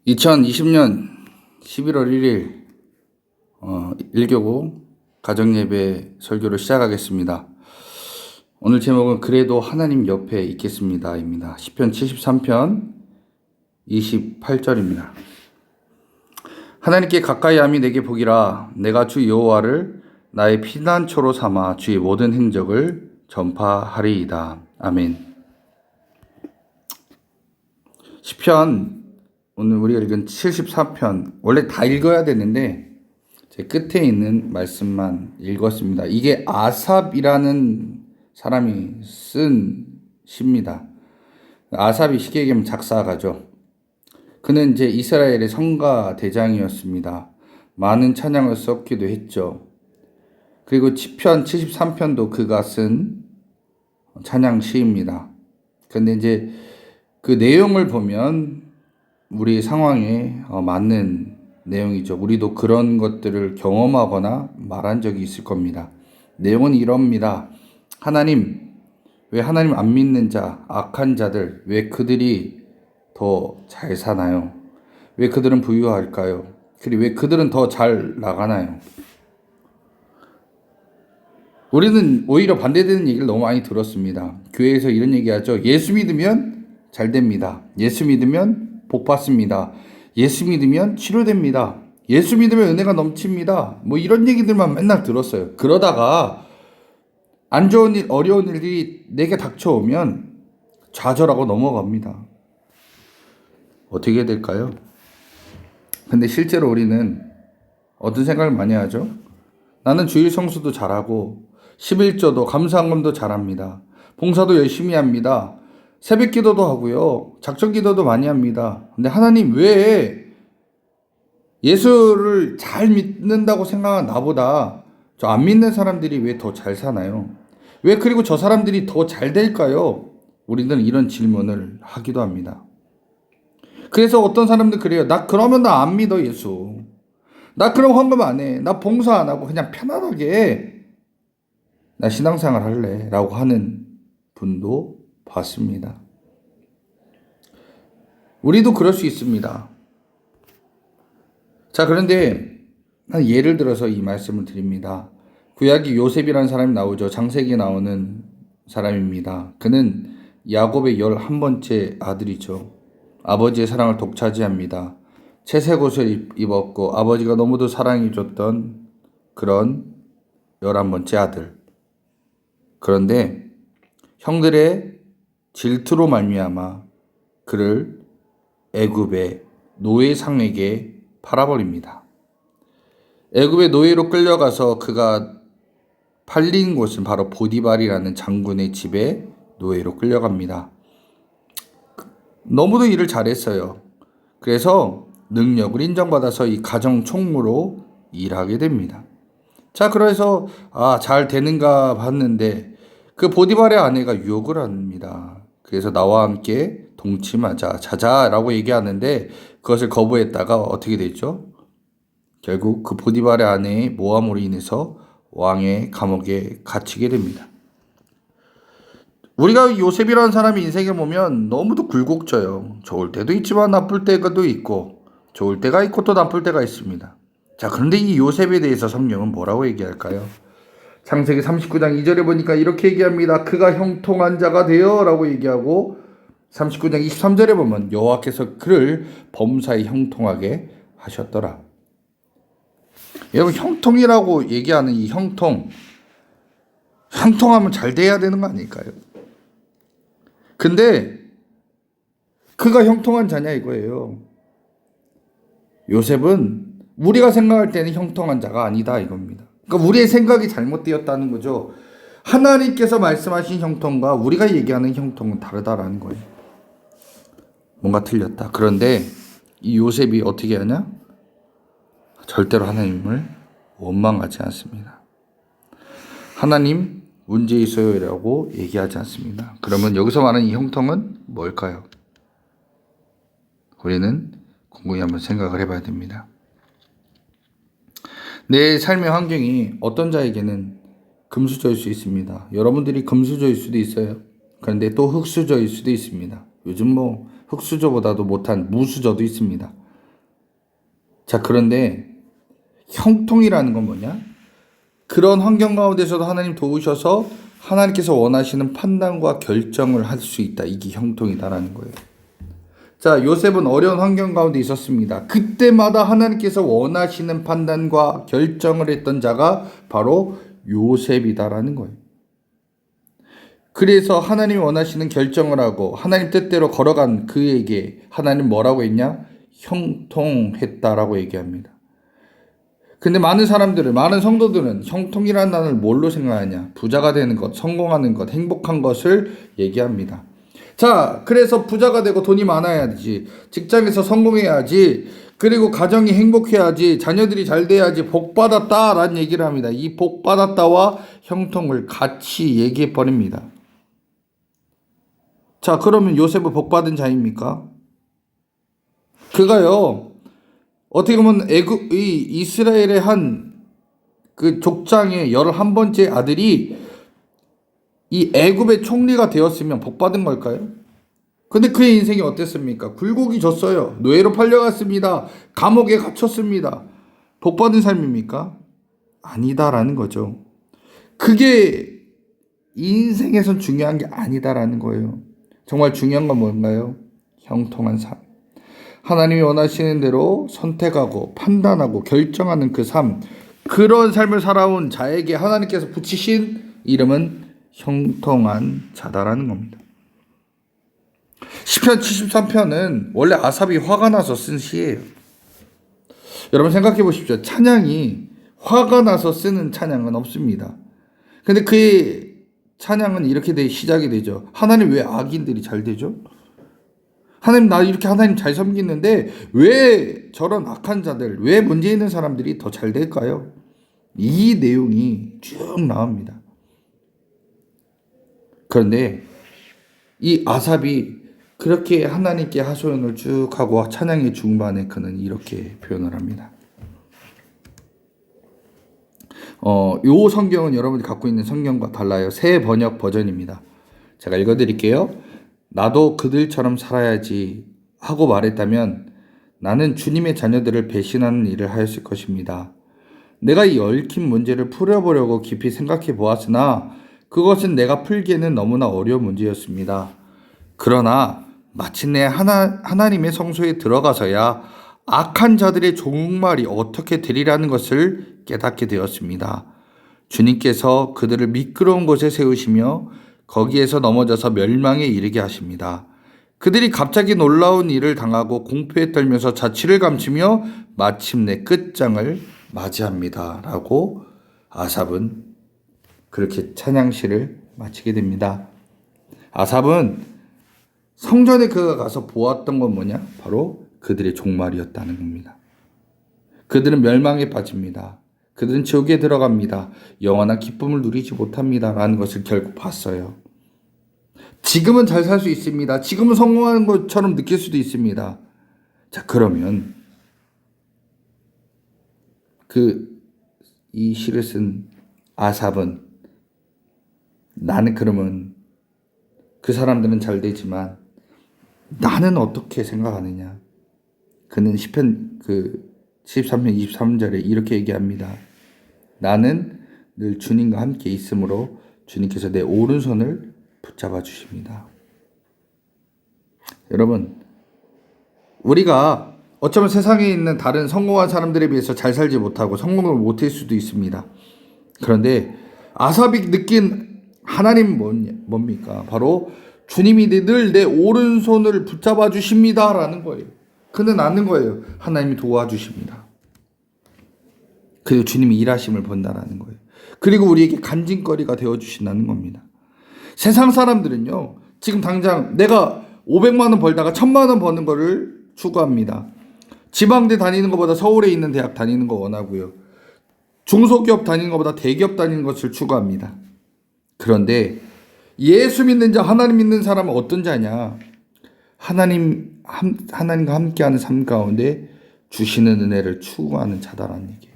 2020년 11월 1일 1교구 가정예배 설교를 시작하겠습니다. 오늘 제목은 그래도 하나님 옆에 있겠습니다 입니다. 시편 73편 28절입니다. 하나님께 가까이 함이 내게 복이라. 내가 주 여호와를 나의 피난처로 삼아 주의 모든 행적을 전파하리이다. 아멘. 시편 오늘 우리가 읽은 74편 원래 다 읽어야 되는데 제 끝에 있는 말씀만 읽었습니다. 이게 아삽이라는 사람이 쓴 시입니다. 아삽이 쉽게 얘기하면 작사가죠. 그는 이제 이스라엘의 성가 대장이었습니다. 많은 찬양을 썼기도 했죠. 그리고 시편 73편도 그가 쓴 찬양 시입니다. 그런데 이제 그 내용을 보면 우리 상황에 맞는 내용이죠. 우리도 그런 것들을 경험하거나 말한 적이 있을 겁니다. 내용은 이럽니다. 하나님, 왜 하나님 안 믿는 자, 악한 자들, 왜 그들이 더 잘 사나요? 왜 그들은 부유할까요? 그리고 왜 그들은 더 잘 나가나요? 우리는 오히려 반대되는 얘기를 너무 많이 들었습니다. 교회에서 이런 얘기하죠. 예수 믿으면 잘 됩니다. 예수 믿으면 복 받습니다. 예수 믿으면 치료됩니다. 예수 믿으면 은혜가 넘칩니다. 뭐 이런 얘기들만 맨날 들었어요. 그러다가 안 좋은 일, 어려운 일들이 내게 닥쳐오면 좌절하고 넘어갑니다. 어떻게 될까요? 근데 실제로 우리는 어떤 생각을 많이 하죠? 나는 주일 성수도 잘하고 11조도 감사함도 잘합니다. 봉사도 열심히 합니다. 새벽 기도도 하고요. 작전 기도도 많이 합니다. 근데 하나님 왜 예수를 잘 믿는다고 생각한 나보다 저 안 믿는 사람들이 왜 더 잘 사나요? 왜 그리고 저 사람들이 더 잘 될까요? 우리는 이런 질문을 하기도 합니다. 그래서 어떤 사람들 그래요. 나 그러면 나 안 믿어 예수. 나 그럼 헌금 안 해. 나 봉사 안 하고 그냥 편안하게 나 신앙생활 할래 라고 하는 분도 봤습니다. 우리도 그럴 수 있습니다. 자, 그런데 예를 들어서 이 말씀을 드립니다. 구약에 요셉이라는 사람이 나오죠. 창세기에 나오는 사람입니다. 그는 야곱의 11번째 아들이죠. 아버지의 사랑을 독차지합니다. 채색 옷을 입었고 아버지가 너무도 사랑해줬던 그런 11번째 아들. 그런데 형들의 질투로 말미암아 그를 애굽의 노예상에게 팔아버립니다. 애굽의 노예로 끌려가서 그가 팔린 곳은 바로 보디발이라는 장군의 집에 노예로 끌려갑니다. 너무도 일을 잘했어요. 그래서 능력을 인정받아서 이 가정 총무로 일하게 됩니다. 자, 그래서 잘 되는가 봤는데 그 보디발의 아내가 유혹을 합니다. 그래서 나와 함께 동침하자, 자자라고 얘기하는데 그것을 거부했다가 어떻게 됐죠? 결국 그 보디발의 아내의 모함으로 인해서 왕의 감옥에 갇히게 됩니다. 우리가 요셉이라는 사람이 인생에 보면 너무도 굴곡져요. 좋을 때도 있지만 나쁠 때도 있고 좋을 때가 있고 또 나쁠 때가 있습니다. 자, 그런데 이 요셉에 대해서 성경은 뭐라고 얘기할까요? 창세기 39장 2절에 보니까 이렇게 얘기합니다. 그가 형통한 자가 되어 라고 얘기하고 39장 23절에 보면 여호와께서 그를 범사에 형통하게 하셨더라. 여러분, 형통이라고 얘기하는 이 형통하면 잘 돼야 되는 거 아닐까요? 근데 그가 형통한 자냐 이거예요. 요셉은 우리가 생각할 때는 형통한 자가 아니다 이겁니다. 그러니까 우리의 생각이 잘못되었다는 거죠. 하나님께서 말씀하신 형통과 우리가 얘기하는 형통은 다르다라는 거예요. 뭔가 틀렸다. 그런데 이 요셉이 어떻게 하냐? 절대로 하나님을 원망하지 않습니다. 하나님 문제 있어요라고 얘기하지 않습니다. 그러면 여기서 말하는 이 형통은 뭘까요? 우리는 궁금히 한번 생각을 해봐야 됩니다. 내 삶의 환경이 어떤 자에게는 금수저일 수 있습니다. 여러분들이 금수저일 수도 있어요. 그런데 또 흙수저일 수도 있습니다. 요즘 뭐 흙수저보다도 못한 무수저도 있습니다. 자, 그런데 형통이라는 건 뭐냐? 그런 환경 가운데서도 하나님 도우셔서 하나님께서 원하시는 판단과 결정을 할 수 있다. 이게 형통이다라는 거예요. 자, 요셉은 어려운 환경 가운데 있었습니다. 그때마다 하나님께서 원하시는 판단과 결정을 했던 자가 바로 요셉이다라는 거예요. 그래서 하나님이 원하시는 결정을 하고 하나님 뜻대로 걸어간 그에게 하나님 뭐라고 했냐? 형통했다라고 얘기합니다. 근데 많은 사람들은, 많은 성도들은 형통이라는 단어를 뭘로 생각하냐? 부자가 되는 것, 성공하는 것, 행복한 것을 얘기합니다. 자, 그래서 부자가 되고 돈이 많아야지, 직장에서 성공해야지, 그리고 가정이 행복해야지, 자녀들이 잘 돼야지, 복 받았다라는 얘기를 합니다. 이 복 받았다와 형통을 같이 얘기해 버립니다. 자, 그러면 요셉은 복 받은 자입니까? 그가요, 어떻게 보면 이스라엘의 한 그 족장의 11번째 아들이 이 애굽의 총리가 되었으면 복 받은 걸까요? 근데 그의 인생이 어땠습니까? 굴곡이 졌어요. 노예로 팔려갔습니다. 감옥에 갇혔습니다. 복 받은 삶입니까? 아니다라는 거죠. 그게 인생에선 중요한 게 아니다라는 거예요. 정말 중요한 건 뭔가요? 형통한 삶. 하나님이 원하시는 대로 선택하고 판단하고 결정하는 그 삶, 그런 삶을 살아온 자에게 하나님께서 붙이신 이름은 형통한 자다라는 겁니다. 시편 73편은 원래 아삽이 화가 나서 쓴 시예요. 여러분 생각해 보십시오. 찬양이 화가 나서 쓰는 찬양은 없습니다. 근데 그의 찬양은 이렇게 시작이 되죠. 하나님 왜 악인들이 잘 되죠? 하나님, 나 이렇게 하나님 잘 섬기는데 왜 저런 악한 자들, 왜 문제 있는 사람들이 더 잘 될까요? 이 내용이 쭉 나옵니다. 그런데 이 아삽이 그렇게 하나님께 하소연을 쭉 하고 찬양의 중반에 그는 이렇게 표현을 합니다. 요 성경은 여러분이 갖고 있는 성경과 달라요. 새 번역 버전입니다. 제가 읽어드릴게요. 나도 그들처럼 살아야지 하고 말했다면 나는 주님의 자녀들을 배신하는 일을 하였을 것입니다. 내가 이 얽힌 문제를 풀어보려고 깊이 생각해 보았으나 그것은 내가 풀기에는 너무나 어려운 문제였습니다. 그러나 마침내 하나님의 성소에 들어가서야 악한 자들의 종말이 어떻게 되리라는 것을 깨닫게 되었습니다. 주님께서 그들을 미끄러운 곳에 세우시며 거기에서 넘어져서 멸망에 이르게 하십니다. 그들이 갑자기 놀라운 일을 당하고 공포에 떨면서 자취를 감추며 마침내 끝장을 맞이합니다. 라고 아삽은 그렇게 찬양시를 마치게 됩니다. 아삽은 성전에 그가 가서 보았던 건 뭐냐? 바로 그들의 종말이었다는 겁니다. 그들은 멸망에 빠집니다. 그들은 지옥에 들어갑니다. 영원한 기쁨을 누리지 못합니다. 라는 것을 결국 봤어요. 지금은 잘 살 수 있습니다. 지금은 성공하는 것처럼 느낄 수도 있습니다. 자, 그러면 이 시를 쓴 아삽은 나는 그러면 그 사람들은 잘 되지만 나는 어떻게 생각하느냐? 그는 시편 13편 23절에 이렇게 얘기합니다. 나는 늘 주님과 함께 있으므로 주님께서 내 오른손을 붙잡아 주십니다. 여러분, 우리가 어쩌면 세상에 있는 다른 성공한 사람들에 비해서 잘 살지 못하고 성공을 못할 수도 있습니다. 그런데 아삽이 느낀 하나님 뭡니까? 바로 주님이 늘 내 오른손을 붙잡아 주십니다 라는 거예요. 그는 아는 거예요. 하나님이 도와주십니다. 그리고 주님이 일하심을 본다라는 거예요. 그리고 우리에게 간증거리가 되어주신다는 겁니다. 세상 사람들은요, 지금 당장 내가 500만 원 벌다가 1000만 원 버는 거를 추구합니다. 지방대 다니는 것보다 서울에 있는 대학 다니는 거 원하고요. 중소기업 다니는 것보다 대기업 다니는 것을 추구합니다. 그런데 예수 믿는 자, 하나님 믿는 사람은 어떤 자냐? 하나님과 함께하는 삶 가운데 주시는 은혜를 추구하는 자다라는 얘기예요.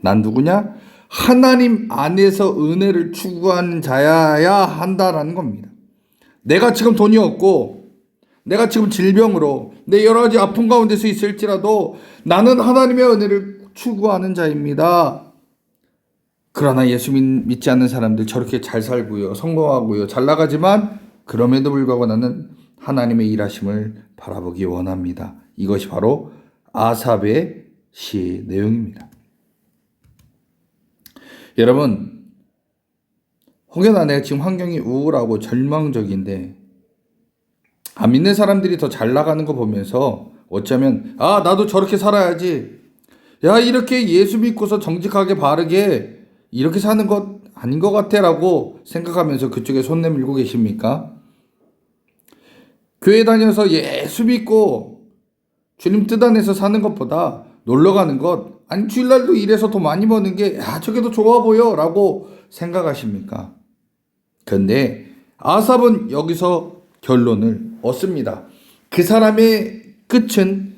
난 누구냐? 하나님 안에서 은혜를 추구하는 자여야 한다라는 겁니다. 내가 지금 돈이 없고 내가 지금 질병으로 내 여러 가지 아픔 가운데서 있을지라도 나는 하나님의 은혜를 추구하는 자입니다. 그러나 예수 믿지 않는 사람들 저렇게 잘 살고요, 성공하고요, 잘 나가지만 그럼에도 불구하고 나는 하나님의 일하심을 바라보기 원합니다. 이것이 바로 아삽의 시의 내용입니다. 여러분, 혹여나 내가 지금 환경이 우울하고 절망적인데 안 믿는 사람들이 더 잘 나가는 거 보면서 어쩌면 나도 저렇게 살아야지, 야 이렇게 예수 믿고서 정직하게 바르게 이렇게 사는 것 아닌 것 같아 라고 생각하면서 그쪽에 손 내밀고 계십니까? 교회 다녀서 예수 믿고 주님 뜻 안에서 사는 것보다 놀러 가는 것, 아니 주일날도 일해서 더 많이 버는 게 저게 더 좋아 보여 라고 생각하십니까? 그런데 아삽은 여기서 결론을 얻습니다. 그 사람의 끝은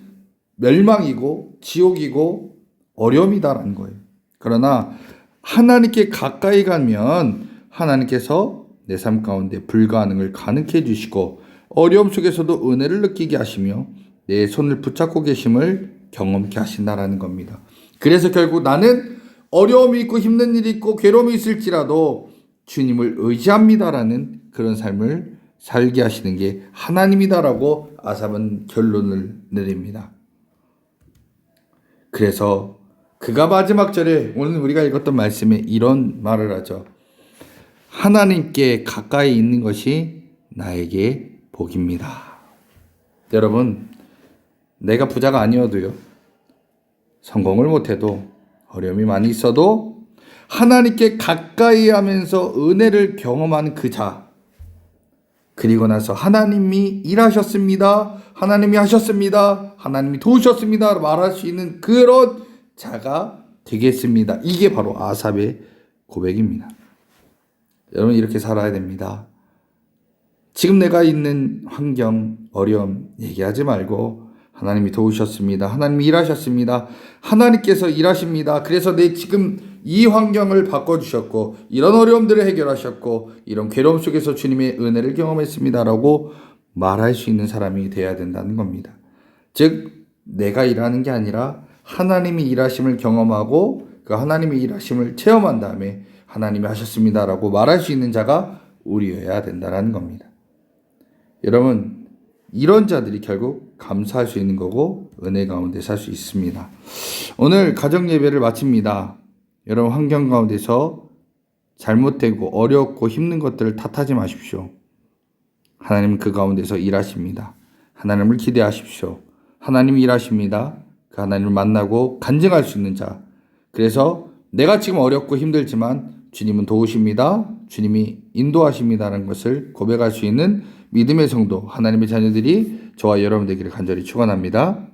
멸망이고 지옥이고 어려움이다라는 거예요. 그러나 하나님께 가까이 가면 하나님께서 내 삶 가운데 불가능을 가능케 해주시고 어려움 속에서도 은혜를 느끼게 하시며 내 손을 붙잡고 계심을 경험케 하신다라는 겁니다. 그래서 결국 나는 어려움이 있고 힘든 일이 있고 괴로움이 있을지라도 주님을 의지합니다라는 그런 삶을 살게 하시는 게 하나님이다라고 아삽은 결론을 내립니다. 그래서 그가 마지막 절에 오늘 우리가 읽었던 말씀에 이런 말을 하죠. 하나님께 가까이 있는 것이 나에게 복입니다. 여러분, 내가 부자가 아니어도요, 성공을 못해도, 어려움이 많이 있어도 하나님께 가까이 하면서 은혜를 경험하는 그 자, 그리고 나서 하나님이 일하셨습니다, 하나님이 하셨습니다, 하나님이 도우셨습니다 말할 수 있는 그런 자가 되겠습니다. 이게 바로 아삽의 고백입니다. 여러분, 이렇게 살아야 됩니다. 지금 내가 있는 환경, 어려움 얘기하지 말고 하나님이 도우셨습니다, 하나님이 일하셨습니다, 하나님께서 일하십니다, 그래서 내 지금 이 환경을 바꿔주셨고 이런 어려움들을 해결하셨고 이런 괴로움 속에서 주님의 은혜를 경험했습니다라고 말할 수 있는 사람이 되어야 된다는 겁니다. 즉 내가 일하는 게 아니라 하나님이 일하심을 경험하고 그 하나님의 일하심을 체험한 다음에 하나님이 하셨습니다라고 말할 수 있는 자가 우리여야 된다는 겁니다. 여러분, 이런 자들이 결국 감사할 수 있는 거고 은혜 가운데 살 수 있습니다. 오늘 가정 예배를 마칩니다. 여러분, 환경 가운데서 잘못되고 어렵고 힘든 것들을 탓하지 마십시오. 하나님은 그 가운데서 일하십니다. 하나님을 기대하십시오. 하나님이 일하십니다. 그 하나님을 만나고 간증할 수 있는 자. 그래서 내가 지금 어렵고 힘들지만 주님은 도우십니다, 주님이 인도하십니다라는 것을 고백할 수 있는 믿음의 성도, 하나님의 자녀들이 저와 여러분 되기를 간절히 축원합니다.